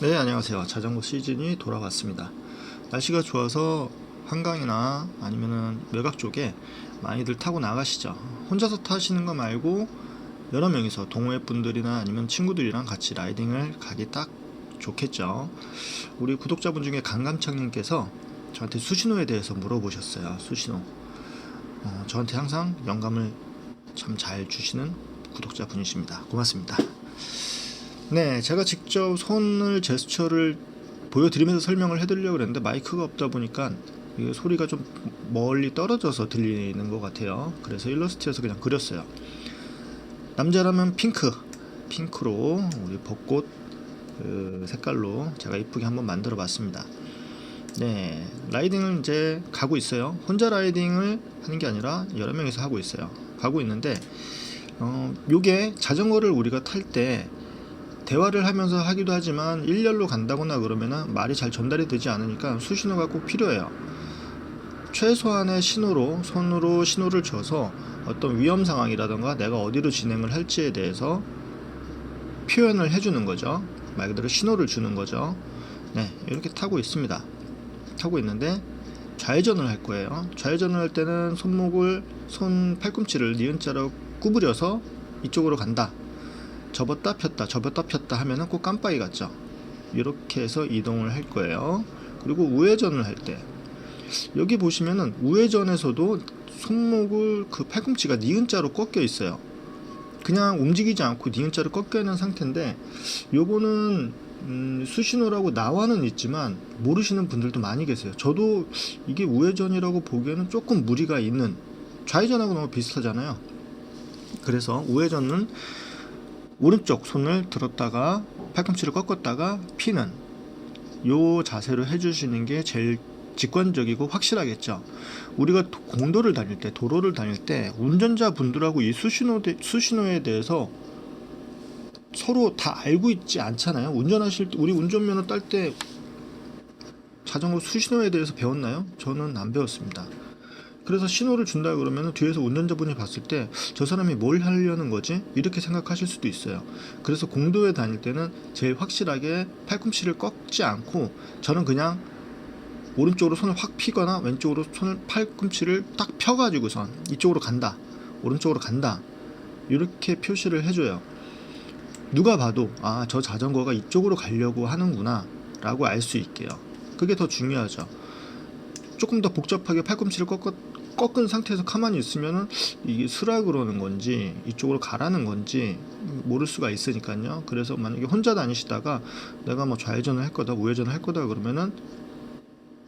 네, 안녕하세요. 자전거 시즌이 돌아왔습니다. 날씨가 좋아서 한강이나 아니면은 외곽 쪽에 많이들 타고 나가시죠. 혼자서 타시는 거 말고 여러 명이서 동호회 분들이나 아니면 친구들이랑 같이 라이딩을 가기 딱 좋겠죠. 우리 구독자분 중에 강감창님께서 저한테 수신호에 대해서 물어보셨어요. 수신호. 저한테 항상 영감을 참 잘 주시는 구독자분이십니다. 고맙습니다. 네, 제가 직접 손을 제스처를 보여드리면서 설명을 해드리려고 그랬는데 마이크가 없다 보니까 이게 소리가 좀 멀리 떨어져서 들리는 것 같아요. 그래서 일러스트에서 그냥 그렸어요. 남자라면 핑크로 우리 벚꽃 색깔로 제가 이쁘게 한번 만들어 봤습니다. 네, 라이딩을 이제 가고 있어요. 혼자 라이딩을 하는 게 아니라 여러 명이서 하고 있어요. 가고 있는데 요게 자전거를 우리가 탈때 대화를 하면서 하기도 하지만 일렬로 간다거나 그러면은 말이 잘 전달이 되지 않으니까 수신호가 꼭 필요해요. 최소한의 신호로 손으로 신호를 줘서 어떤 위험 상황이라던가 내가 어디로 진행을 할지에 대해서 표현을 해주는 거죠. 말 그대로 신호를 주는 거죠. 네, 이렇게 타고 있습니다. 타고 있는데 좌회전을 할 거예요. 좌회전을 할 때는 손 팔꿈치를 니은자로 구부려서 이쪽으로 간다. 접었다 폈다 하면은 꼭 깜빡이 같죠. 이렇게 해서 이동을 할 거예요. 그리고 우회전을 할 때 여기 보시면은 우회전에서도 손목을 그 팔꿈치가 니은자로 꺾여 있어요. 그냥 움직이지 않고 니은자로 꺾여 있는 상태인데 요거는 수신호라고 나와는 있지만 모르시는 분들도 많이 계세요. 저도 이게 우회전이라고 보기에는 조금 무리가 있는, 좌회전하고 너무 비슷하잖아요. 그래서 우회전은 오른쪽 손을 들었다가 팔꿈치를 꺾었다가 피는 요 자세로 해주시는 게 제일 직관적이고 확실하겠죠. 우리가 공도를 다닐 때, 도로를 다닐 때 운전자분들하고 이 수신호에 대해서 서로 다 알고 있지 않잖아요. 운전하실 때, 우리 운전면허 딸 때 자전거 수신호에 대해서 배웠나요? 저는 안 배웠습니다. 그래서 신호를 준다 그러면 뒤에서 운전자분이 봤을 때 저 사람이 뭘 하려는 거지? 이렇게 생각하실 수도 있어요. 그래서 공도에 다닐 때는 제일 확실하게 팔꿈치를 꺾지 않고 저는 그냥 오른쪽으로 손을 확 피거나 왼쪽으로 팔꿈치를 딱 펴가지고선 이쪽으로 간다, 오른쪽으로 간다, 이렇게 표시를 해줘요. 누가 봐도 아, 저 자전거가 이쪽으로 가려고 하는구나 라고 알 수 있게요. 그게 더 중요하죠. 조금 더 복잡하게 팔꿈치를 꺾은 상태에서 가만히 있으면은 이게 쓰라 그러는 건지 이쪽으로 가라는 건지 모를 수가 있으니까요. 그래서 만약에 혼자 다니시다가 내가 뭐 좌회전을 할 거다, 우회전을 할 거다 그러면은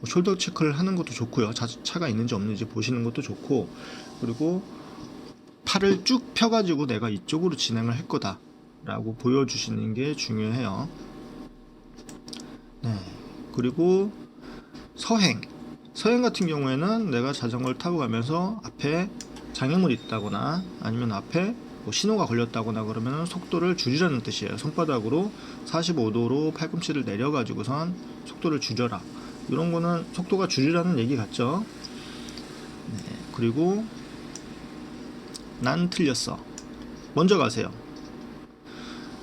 숄더 체크를 하는 것도 좋고요. 차가 있는지 없는지 보시는 것도 좋고, 그리고 팔을 쭉 펴가지고 내가 이쪽으로 진행을 할 거다 라고 보여주시는 게 중요해요. 네, 그리고 서행 같은 경우에는 내가 자전거를 타고 가면서 앞에 장애물이 있다거나 아니면 앞에 뭐 신호가 걸렸다거나 그러면 속도를 줄이라는 뜻이에요. 손바닥으로 45도로 팔꿈치를 내려가지고선 속도를 줄여라, 이런 거는 속도가 줄이라는 얘기 같죠. 네, 그리고 난 틀렸어, 먼저 가세요.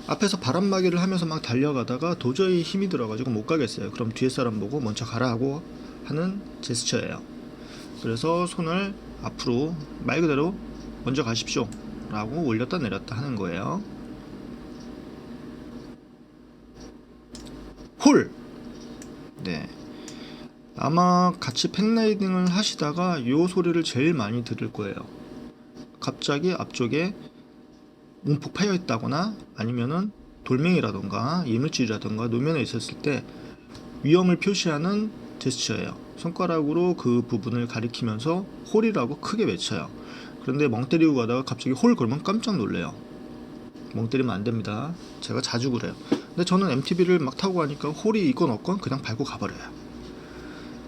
앞에서 바람막이를 하면서 막 달려가다가 도저히 힘이 들어가지고 못 가겠어요. 그럼 뒤에 사람 보고 먼저 가라 하고 하는 제스처예요. 그래서 손을 앞으로 말 그대로 먼저 가십시오 라고 올렸다 내렸다 하는 거예요. 홀! 네, 아마 같이 팬라이딩을 하시다가 요 소리를 제일 많이 들을 거예요. 갑자기 앞쪽에 움푹 파여 있다거나 아니면은 돌멩이라던가 이물질이라던가 노면에 있었을 때 위험을 표시하는 제스처예요. 손가락으로 그 부분을 가리키면서 홀이라고 크게 외쳐요. 그런데 멍 때리고 가다가 갑자기 홀 걸면 깜짝 놀래요. 멍 때리면 안 됩니다. 제가 자주 그래요. 근데 저는 MTB를 막 타고 가니까 홀이 있건 없건 그냥 밟고 가버려요.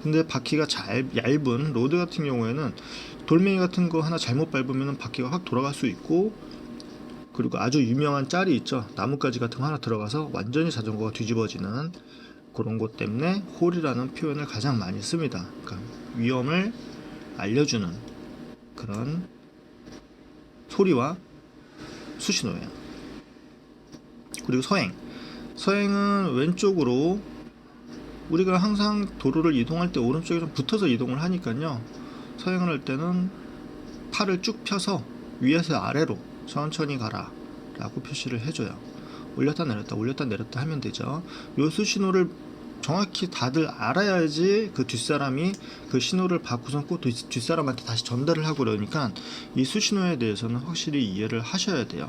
근데 바퀴가 얇은 로드 같은 경우에는 돌멩이 같은 거 하나 잘못 밟으면 바퀴가 확 돌아갈 수 있고, 그리고 아주 유명한 짤이 있죠. 나뭇가지 같은 거 하나 들어가서 완전히 자전거가 뒤집어지는 그런 것 때문에 홀이라는 표현을 가장 많이 씁니다. 그러니까 위험을 알려주는 그런 소리와 수신호예요. 그리고 서행은 왼쪽으로, 우리가 항상 도로를 이동할 때 오른쪽에 좀 붙어서 이동을 하니까요, 서행을 할 때는 팔을 쭉 펴서 위에서 아래로 천천히 가라 라고 표시를 해줘요. 올렸다 내렸다 올렸다 내렸다 하면 되죠. 요 수신호를 정확히 다들 알아야지 그 뒷사람이 그 신호를 받고선 꼭 뒷사람한테 다시 전달을 하고, 그러니까 이 수신호에 대해서는 확실히 이해를 하셔야 돼요.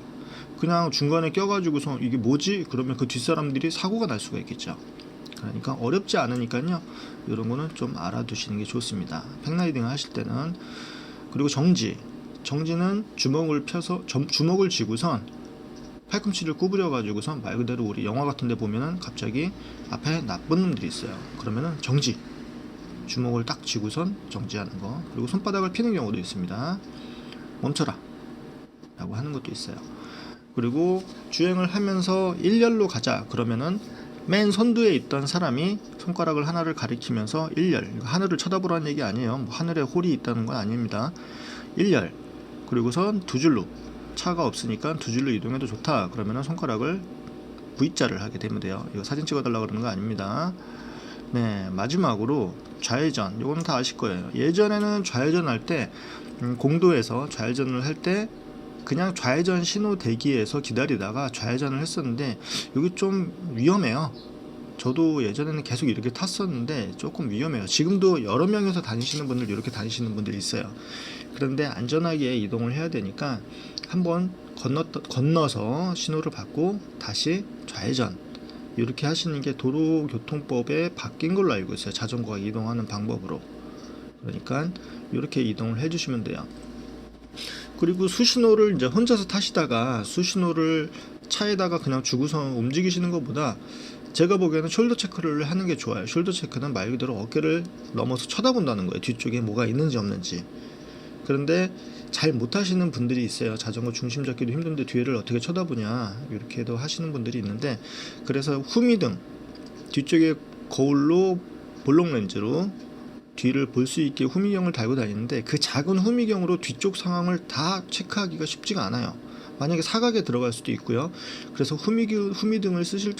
그냥 중간에 껴가지고서 이게 뭐지? 그러면 그 뒷사람들이 사고가 날 수가 있겠죠. 그러니까 어렵지 않으니까요, 이런 거는 좀 알아두시는 게 좋습니다, 팽라이딩을 하실 때는. 그리고 정지는 주먹을 펴서 주먹을 쥐고선 팔꿈치를 구부려 가지고선, 말 그대로 우리 영화 같은 데 보면은 갑자기 앞에 나쁜 놈들이 있어요. 그러면은 정지, 주먹을 딱 쥐고선 정지하는 거. 그리고 손바닥을 피는 경우도 있습니다. 멈춰라 라고 하는 것도 있어요. 그리고 주행을 하면서 일렬로 가자 그러면은 맨 선두에 있던 사람이 손가락을 하나를 가리키면서 일렬, 하늘을 쳐다보라는 얘기 아니에요. 뭐 하늘에 홀이 있다는 건 아닙니다. 일렬, 그리고선 두 줄로, 차가 없으니까 두 줄로 이동해도 좋다 그러면은 손가락을 V자를 하게 되면 돼요. 이거 사진 찍어달라 그러는 거 아닙니다. 네, 마지막으로 좌회전. 이거는 다 아실 거예요. 예전에는 좌회전 할 때 공도에서 좌회전을 할 때 그냥 좌회전 신호 대기에서 기다리다가 좌회전을 했었는데, 여기 좀 위험해요. 저도 예전에는 계속 이렇게 탔었는데 조금 위험해요. 지금도 여러 명이서 다니시는 분들, 이렇게 다니시는 분들이 있어요. 그런데 안전하게 이동을 해야 되니까 한번 건너서 신호를 받고 다시 좌회전, 이렇게 하시는 게 도로교통법에 바뀐 걸로 알고 있어요. 자전거가 이동하는 방법으로. 그러니까 이렇게 이동을 해주시면 돼요. 그리고 수신호를 이제 혼자서 타시다가 수신호를 차에다가 그냥 주고서 움직이시는 것보다 제가 보기에는 숄더 체크를 하는 게 좋아요. 숄더 체크는 말 그대로 어깨를 넘어서 쳐다본다는 거예요. 뒤쪽에 뭐가 있는지 없는지. 그런데 잘 못하시는 분들이 있어요. 자전거 중심 잡기도 힘든데 뒤를 어떻게 쳐다보냐, 이렇게도 하시는 분들이 있는데, 그래서 후미등, 뒤쪽에 거울로 볼록 렌즈로 뒤를 볼 수 있게 후미경을 달고 다니는데, 그 작은 후미경으로 뒤쪽 상황을 다 체크하기가 쉽지가 않아요. 만약에 사각에 들어갈 수도 있고요. 그래서 후미등을 쓰실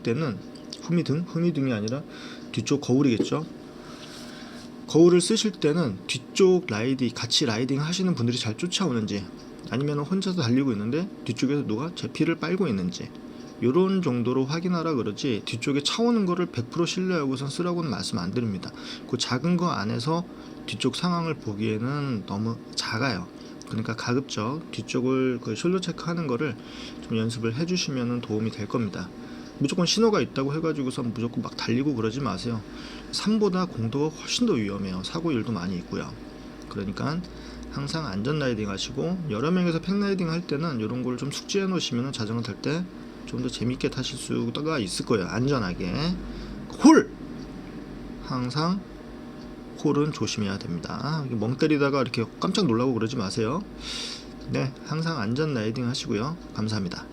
때는 후미등이 아니라 뒤쪽 거울이겠죠. 거울을 쓰실 때는 뒤쪽 같이 라이딩 하시는 분들이 잘 쫓아오는지, 아니면 혼자서 달리고 있는데 뒤쪽에서 누가 제 피를 빨고 있는지, 요런 정도로 확인하라 그러지, 뒤쪽에 차 오는 거를 100% 신뢰하고선 쓰라고는 말씀 안 드립니다. 그 작은 거 안에서 뒤쪽 상황을 보기에는 너무 작아요. 그러니까 가급적 뒤쪽을 그 숄더 체크하는 거를 좀 연습을 해주시면 도움이 될 겁니다. 무조건 신호가 있다고 해가지고서 무조건 막 달리고 그러지 마세요. 산보다 공도가 훨씬 더 위험해요. 사고율도 많이 있고요. 그러니까 항상 안전 라이딩 하시고, 여러 명이서 팽라이딩 할 때는 이런 걸 좀 숙지해 놓으시면 자전거 탈 때 좀 더 재밌게 타실 수가 있을 거예요. 안전하게. 홀! 항상 홀은 조심해야 됩니다. 멍 때리다가 이렇게 깜짝 놀라고 그러지 마세요. 네, 항상 안전 라이딩 하시고요. 감사합니다.